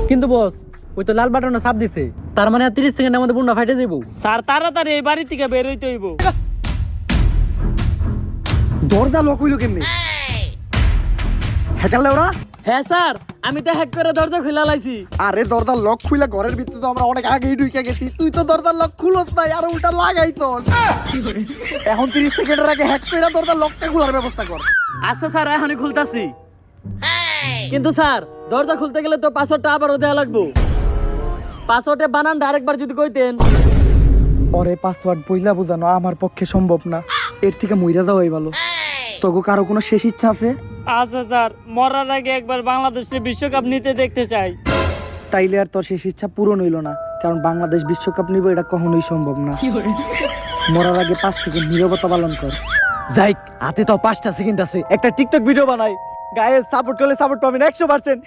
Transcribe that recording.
কিন্তু বস ওই তো লাল বাটনে চাপ দিছে, তার মানে 30 সেকেন্ডের মধ্যে বুন্ডা ফাইটে যাবো। স্যার তাড়াতাড়ি এই বাড়ি থেকে বের হইতে হইব। দরজা লক হইলো কেমনে? হ্যাকারলে ওরা? হ্যাঁ স্যার, আমি তো হ্যাক করে দরজা খুলে লাইছি। আরে দরজার লক খুইলা ঘরের ভিতরে তো আমরা অনেক আগেই ঢুকে গেছি, তুই তো দরজার লক খুলস নাই আর উল্টা লাগাইছস। এখন 30 সেকেন্ডের আগে হ্যাক কইরা দরজার লকটা খোলার ব্যবস্থা কর। আচ্ছা স্যার, এখনই খুলতাছি। কিন্তু স্যার দরজা খুলতে গেলে তো পাসওয়ার্ডটা আবারও দেওয়া লাগবো। পাসওয়ার্ডে বানানটা আরেকবার যদি কইতেন। ওরে পাসওয়ার্ড বইলা বোঝানো আমার পক্ষে সম্ভব না, এর থেকে মইরা যাওয়াই ভালো। তোকে কারো কোনো শেষ ইচ্ছা আছে? আচ্ছা স্যার, মরার আগে একবার বাংলাদেশের বিশ্বকাপ নিতে দেখতে চাই। তাইলে আর তোর শেষ ইচ্ছা পূরণ হইল না, কারণ বাংলাদেশ বিশ্বকাপ নিব এটা কখনোই সম্ভব না। মরার আগে 5 সেকেন্ড নীরবতা পালন কর। যাই, হাতে তো 5টা সেকেন্ড আছে, একটা টিকটক ভিডিও বানাই। গায়ে সাপোর্ট করলে সাপোর্ট পাবেন 100%।